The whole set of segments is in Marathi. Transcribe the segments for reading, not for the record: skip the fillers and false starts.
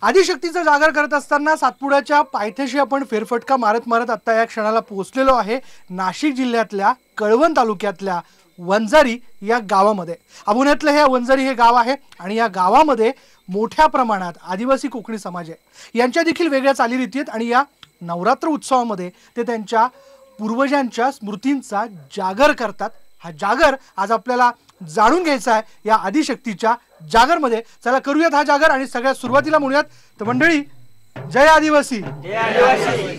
आदिशक्तीचा जागर करत असताना सातपुड्याच्या पायथ्याशी आपण फेरफटका मारत मारत आता या क्षणाला पोहोचलेलो आहे नाशिक जिल्ह्यातल्या कळवण तालुक्यातल्या वंजारी या गावामध्ये। अभोण्यातलं हे वंजारी हे गाव आहे आणि या गावामध्ये मोठ्या प्रमाणात आदिवासी कोकणी समाज आहे। यांच्या देखील वेगळ्या चालीरीती आहेत आणि या नवरात्र उत्सवामध्ये ते त्यांच्या पूर्वजांच्या स्मृतींचा जागर करतात। हा जागर आज आपल्याला जाणून घ्यायचा आहे या आदिशक्तीच्या जागरमध्ये। चला करूयात हा जागर आणि सगळ्यात सुरुवातीला म्हणूयात तर मंडळी जय आदिवासी। जय आदिवासी।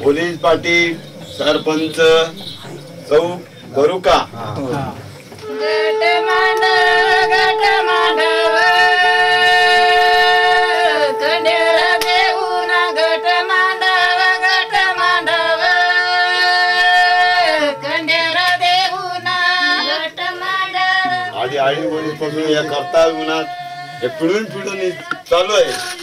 पोलीस पाटील सरपंच सौ बरुका आधी आई वडीलपासून या करता उन्हात हे पिढून पिढून चालू आहे।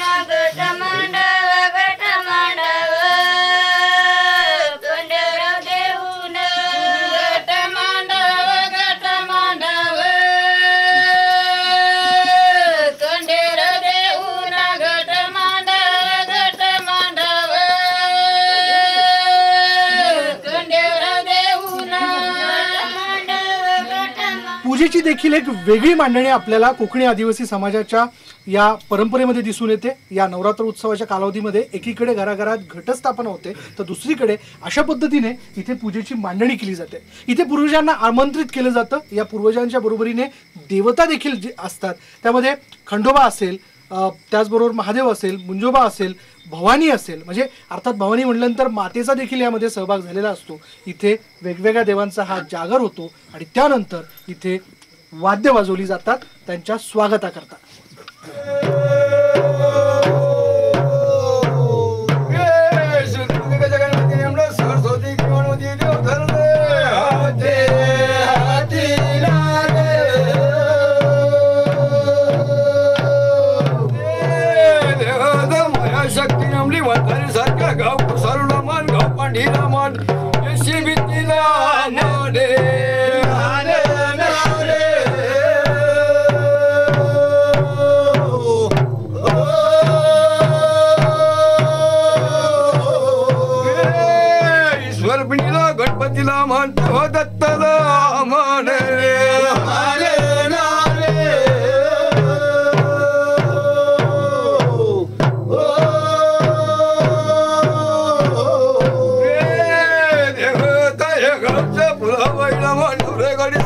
पूजेची देखील एक वेगळी मांडणी आपल्याला कोकणी आदिवासी समाजाच्या या परंपरेमध्ये दिसून येते। या नवरात्र उत्सवाच्या कालावधीमध्ये एकीकडे घराघरात घटस्थापना होते तर दुसरीकडे अशा पद्धतीने इथे पूजेची मांडणी केली जाते। इथे पूर्वजांना आमंत्रित केलं जातं। या पूर्वजांच्या बरोबरीने देवता देखील जे असतात त्यामध्ये खंडोबा असेल, त्याचबरोबर महादेव असेल, मुंजोबा असेल, भवानी असेल, म्हणजे अर्थात भवानी म्हटल्यानंतर मातेचा देखील यामध्ये सहभाग झालेला असतो। इथे वेगवेगळ्या देवांचा हा जागर होतो आणि त्यानंतर इथे वाद्य वाजवली जातात त्यांच्या स्वागताकरता। गणपतीला म्हणतो दत्तला म्हणे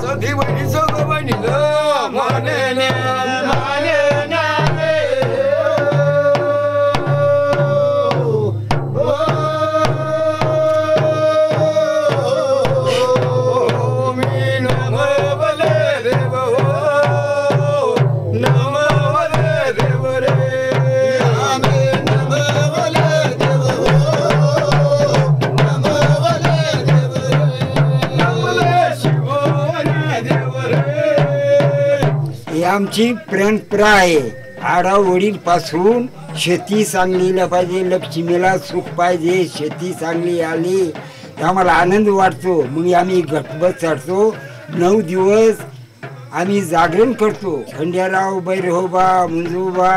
सधी बहिणी सगळं बहिणीला माने आमची परंपरा आहे। आडा वडील पासून शेती चांगली पाहिजे, लक्ष्मीला सुख पाहिजे, शेती चांगली आली तर आम्हाला आनंद वाटतो। मग आम्ही घटबट चढतो, 9 दिवस आम्ही जागरण करतो। खंडेराव, बैरहोबा, मुंजोबा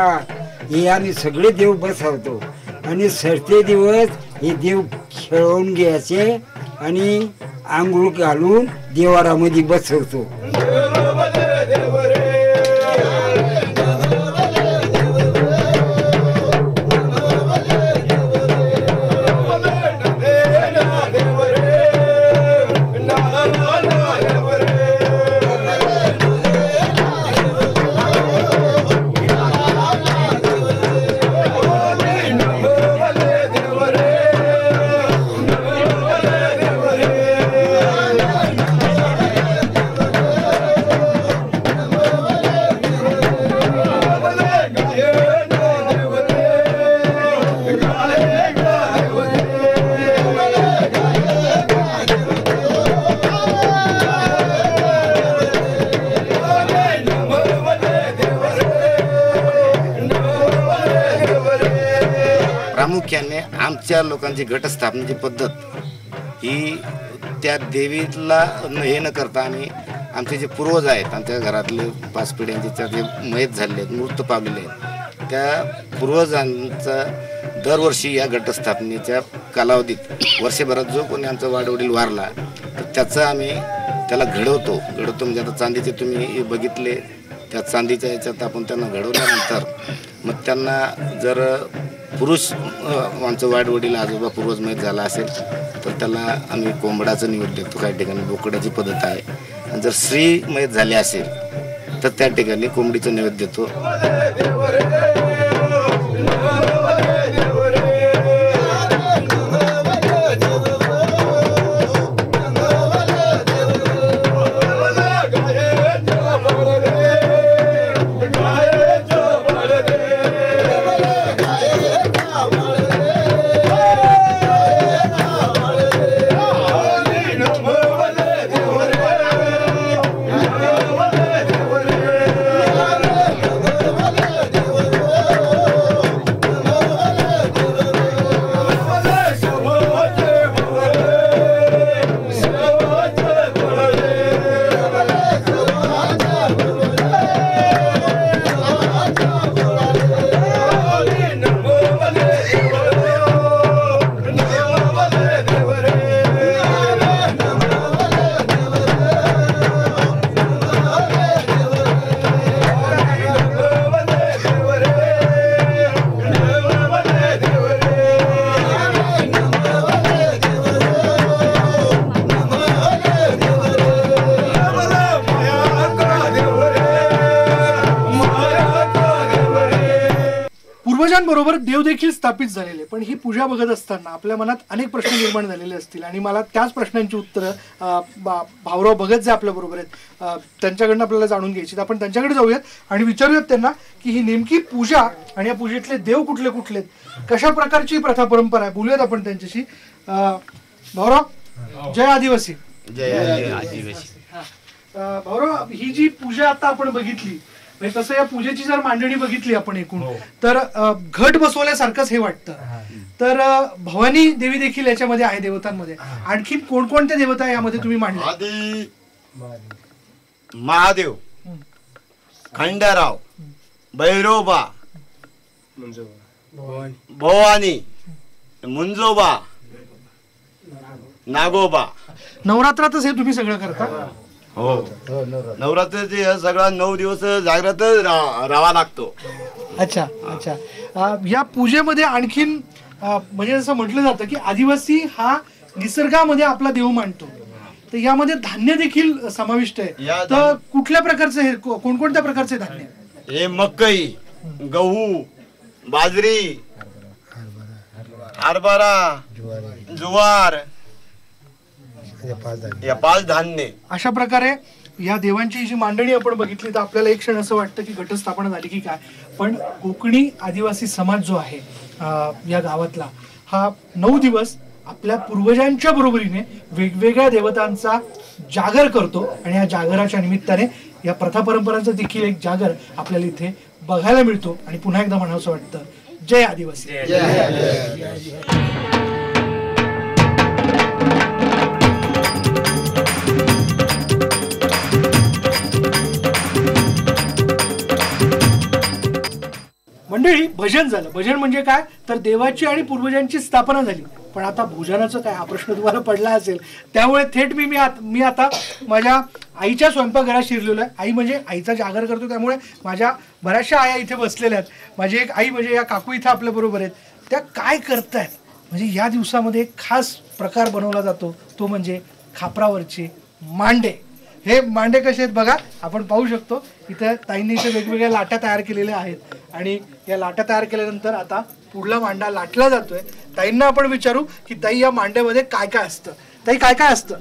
हे आम्ही सगळे देव बसवतो आणि सरते दिवस हे देव खेळवून घ्यायचे आणि आंघोळ घालून देवारामध्ये बसवतो। प्रामुख्याने आमच्या लोकांची घटस्थापनेची पद्धत ही त्या देवीला हे न करता आम्ही आमचे जे पूर्वज आहेत आमच्या घरातले 5 पिढ्यांचे जे मयत झालेले आहेत मृत पावलेले आहेत त्या पूर्वजांचा दरवर्षी या घटस्थापनेच्या कालावधीत वर्षभरात जो कोणी आमचा वाडवडील वारला तर त्याला घडवतो म्हणजे आता चांदीचे तुम्ही बघितले त्या चांदीच्या याच्यात आपण त्यांना घडवल्यानंतर मग त्यांना जर पुरुष आमचं वाडवडील आजोबा पूर्वजमयत झाला असेल तर त्याला आम्ही कोंबडाचं निवेद देतो. काही ठिकाणी बोकड्याची पद्धत आहे आणि जर स्त्री मयत झाली असेल तर त्या ठिकाणी कोंबडीचं निवेद देतो. बरोबर देव देखील स्थापित झालेले, पण ही पूजा बघत असताना आपल्या मनात अनेक प्रश्न निर्माण झालेले असतील आणि मला त्याच प्रश्नांची उत्तरं भाऊराव भगत जे आपल्या बरोबर आहेत त्यांच्याकडनं आपल्याला जाणून घ्यायची. आपण त्यांच्याकडे जाऊयात आणि विचारूयात त्यांना की ही नेमकी पूजा आणि या पूजेतले देव कुठले कुठले आहेत, कशा प्रकारची प्रथा परंपरा आहे. बोलूयात आपण त्यांच्याशी. भाऊराव, जय आदिवासी. जय आदिवासी. भाऊराव, ही जी पूजा आता आपण बघितली म्हणजे तसं या पूजेची जर मांडणी बघितली आपण एकूण तर घट बसवल्यासारखंच हे वाटतं. तर भवानी देवी देखील याच्यामध्ये आहे देवतांमध्ये. आणखी कोणकोणत्या देवता यामध्ये तुम्ही मांडल्या? आदी महादेव, खंडराव, भैरोबा, भवानी, मुंजोबा, नागोबा. नवरात्रातच हे तुम्ही सगळं करता? हो, नवरात्रीचे सगळा 9 दिवस जागृत राहावा लागतो. अच्छा अच्छा. या पूजेमध्ये आणखीन म्हणजे जसं म्हटलं जातं की आदिवासी हा निसर्गामध्ये आपला देव मानतो, तर यामध्ये धान्य देखील समाविष्ट आहे. तर कुठल्या प्रकारचे हे कोणकोणत्या प्रकारचे धान्य? हे मकई, गहू, बाजरी, हरभरा, ज्वार, या 5 धान्य. अशा प्रकारे या देवांची जी मांडणी आपण बघितली तर आपल्याला एक क्षण असं वाटतं की घटस्थापना झाली की काय, पण कोकणी आदिवासी समाज जो आहे या गावातला हा 9 दिवस आपल्या पूर्वजांच्या बरोबरीने वेगवेगळ्या देवतांचा जागर करतो आणि या जागराच्या निमित्ताने या प्रथा परंपरांचा देखील एक जागर आपल्याला इथे बघायला मिळतो. आणि पुन्हा एकदा म्हणावंसं वाटतं, जय आदिवासी. मंडळी, भजन झालं. भजन म्हणजे काय तर देवाची आणि पूर्वजांची स्थापना झाली, पण आता भोजनाचं काय हा प्रश्न तुम्हाला पडला असेल. त्यामुळे थेट मी आता माझ्या आईच्या स्वयंपाकघरात शिरलेलो आहे. आई म्हणजे आईचा जागर करतो, त्यामुळे माझ्या बऱ्याचशा आया इथे बसलेल्या आहेत. माझी एक आई म्हणजे या काकू इथं आपल्या बरोबर आहेत. त्या काय करतायत म्हणजे या दिवसामध्ये एक खास प्रकार बनवला जातो, तो म्हणजे खापरावरचे मांडे. हे मांडे कसे आहेत बघा, आपण पाहू शकतो इथं ताईंनी इथे वेगवेगळ्या लाट्या तयार केलेल्या आहेत आणि या लाट्या तयार केल्यानंतर आता पुढला मांडा लाटला जातोय. ताईंना आपण विचारू की ताई या मांड्यामध्ये काय काय असतं. ताई, काय काय असतं?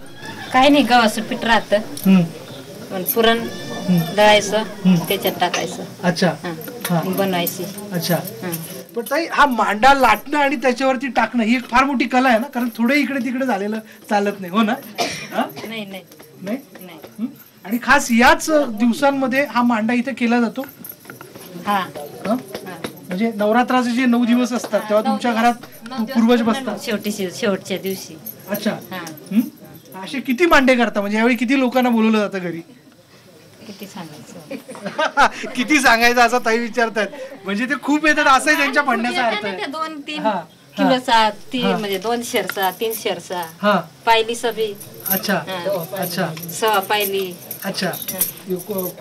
काय नाही, गव्हाचं पीठ राहतं, पुरण दळायचं, त्याच्यात टाकायचं. अच्छा, बनवायची. अच्छा. पण ताई, हा मांडा लाटणं आणि त्याच्यावरती टाकणं ही एक फार मोठी कला आहे ना, कारण थोडे इकडे तिकडे झालेलं चालत नाही, हो ना? नाही नाही नाही. आणि खास याच दिवसांमध्ये हा मांडा इथे केला जातो. म्हणजे नवरात्राचे जे 9 दिवस असतात तेव्हा तुमच्या घरात पूर्वज बसतात शेवटच्या दिवशी. अच्छा. असे किती मांडे करता म्हणजे यावेळी किती लोकांना बोलवलं जातं घरी? किती सांगायचं किती सांगायचं असं ताई विचारतात. म्हणजे ते खूप येतात असं त्यांच्या म्हणण्याचा अर्थ आहे. 2-3 किलोचा म्हणजे 2 शेरचा 3 शेरचा पायली सभी. अच्छा अच्छा सवा पायली. अच्छा.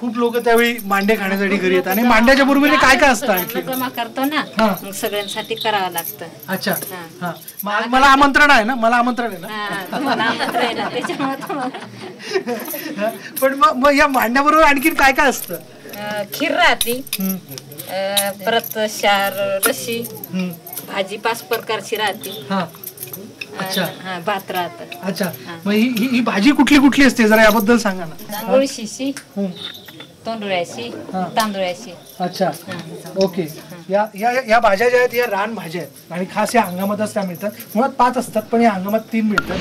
खूप लोक त्यावेळी मांडे खाण्यासाठी घरी येतात. आणि मांड्याच्या बरोबर काय काय असतं आणखी? जमा करतो ना मग सगळ्यांसाठी करावं लागतं. अच्छा. मला आमंत्रण आहे ना? मला आमंत्रण आहे ना? तुम्हाला आमंत्रण आहे ना त्याच्यामुळे. पण मग या मांड्याबरोबर आणखीन काय काय असतं? खीर राहते, परत शार रशी, भाजी 5 प्रकारची राहते. अच्छा. भात राहत. अच्छा. मग ही भाजी कुठली कुठली असते जरा याबद्दल सांगा ना. तांदूळशी, तोंडुळ्याशी, तांदुळ्याशी. अच्छा. ओके. या भाज्या ज्या आहेत या रान भाज्या आहेत आणि खास या हंगामातच त्या मिळतात. मुळात 5 असतात पण या हंगामात 3 मिळतात.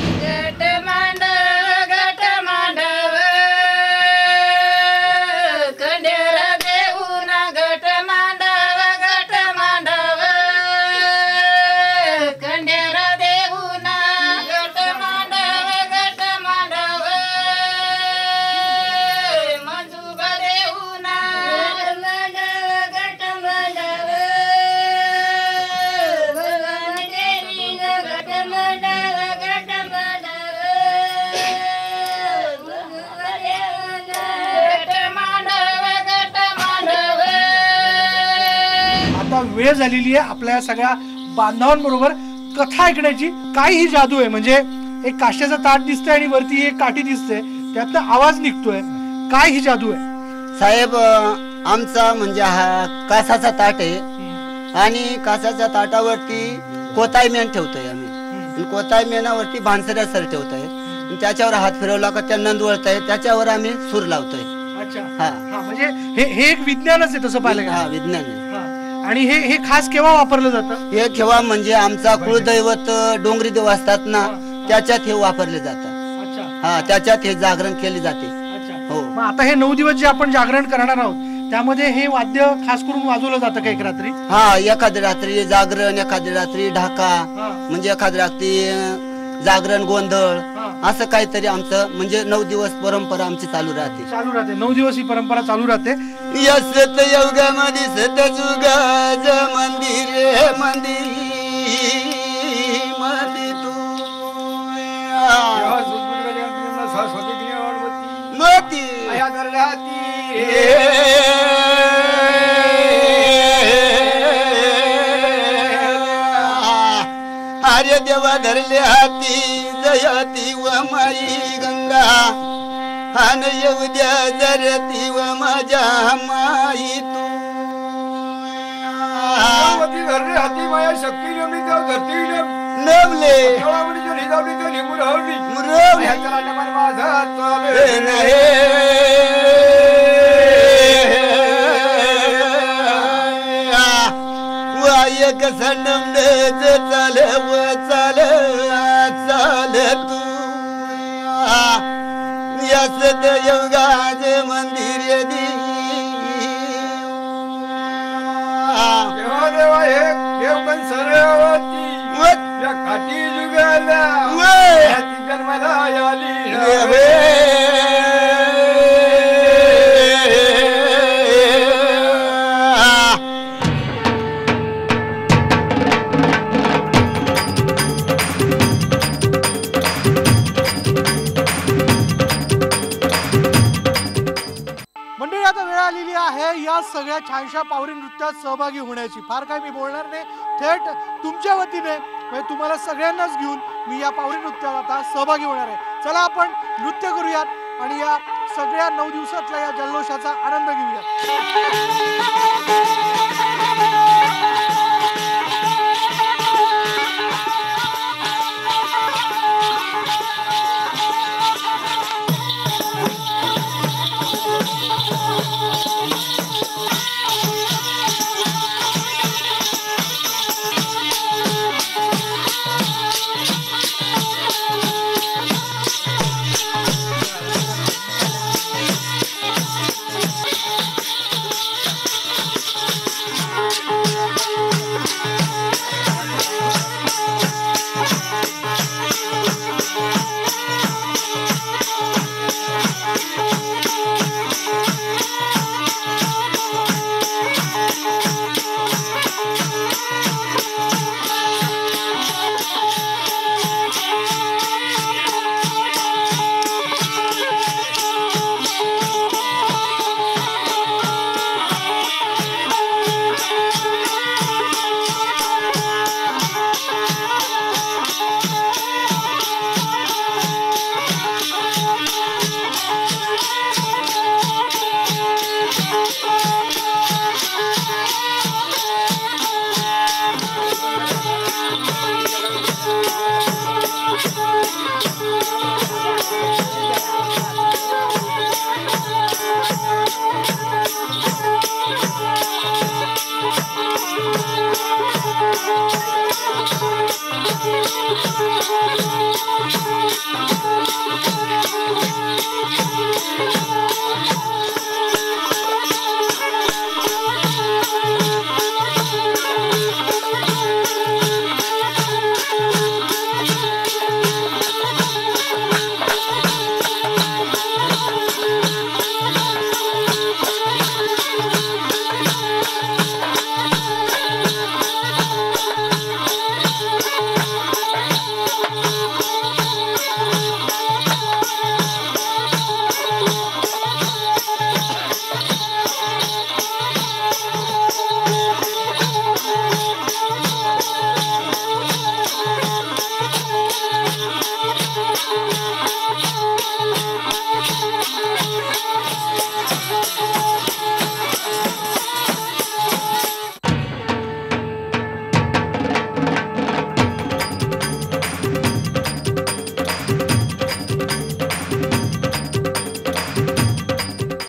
वेळ झालेली आहे आपल्या सगळ्या बांधवांबरोबर कथा ऐकण्याची. काय ही जादू आहे. म्हणजे एक काश्याचा ताट दिसतंय आणि वरती एक काठी दिसते, त्यातनं आवाज निघतोय. काय ही जादू आहे साहेब? आमचा म्हणजे हा कासाचा ताट आहे आणि कासाच्या ताटावरती कोताई मेन ठेवतोय आम्ही. कोताई मेनावरती भानसऱ्या सर ठेवतोय. त्याच्यावर हात फिरवला का त्या नंद वळताय, त्याच्यावर आम्ही सूर लावतोय. अच्छा. म्हणजे हे एक विज्ञानच आहे तसं पाहिलं. हा विज्ञान आहे. आणि हे खास केव्हा वापरलं जातं? हे केव्हा म्हणजे आमचा कुळदैवत डोंगरी देव असतात ना, त्याच्यात हे वापरले जातात. हा त्याच्यात हे जागरण केले जाते. हो. मग आता हे 9 दिवस जे आपण जागरण करणार आहोत त्यामध्ये हे वाद्य खास करून वाजवलं जातं का एक रात्री? हा एखादी रात्री जागरण, एखादी रात्री ढाका, म्हणजे एखादी रात्री जागरण गोंधळ, असं काहीतरी आमचं म्हणजे 9 दिवस परंपरा आमची चालू राहते. 9 दिवस ही परंपरा चालू राहते. या सतयुगामध्ये सतयुगाज मंदिर मंदिर मध्ये तू मोती आर्य देवा धरले हाती जयती व माई गंगा हान येऊ द्या जरती व माझ्या माई तू धरले हाती माया शक्ती नमली देव धरती नवले एक संड चाल व चाल चाल तू यस योगाज मंदिर देवा हे देव पण सरवती या काठी जुगाला जन्माला आली या सगळ्या छानशा पावरी नृत्यात सहभागी होण्याची. फार काय मी बोलणार नाही, थेट तुमच्या वतीने म्हणजे तुम्हाला सगळ्यांनाच घेऊन मी या पावरी नृत्यात आता सहभागी होणार आहे. चला आपण नृत्य करूयात आणि या सगळ्या 9 दिवसातल्या या जल्लोषाचा आनंद घेऊयात. आहे.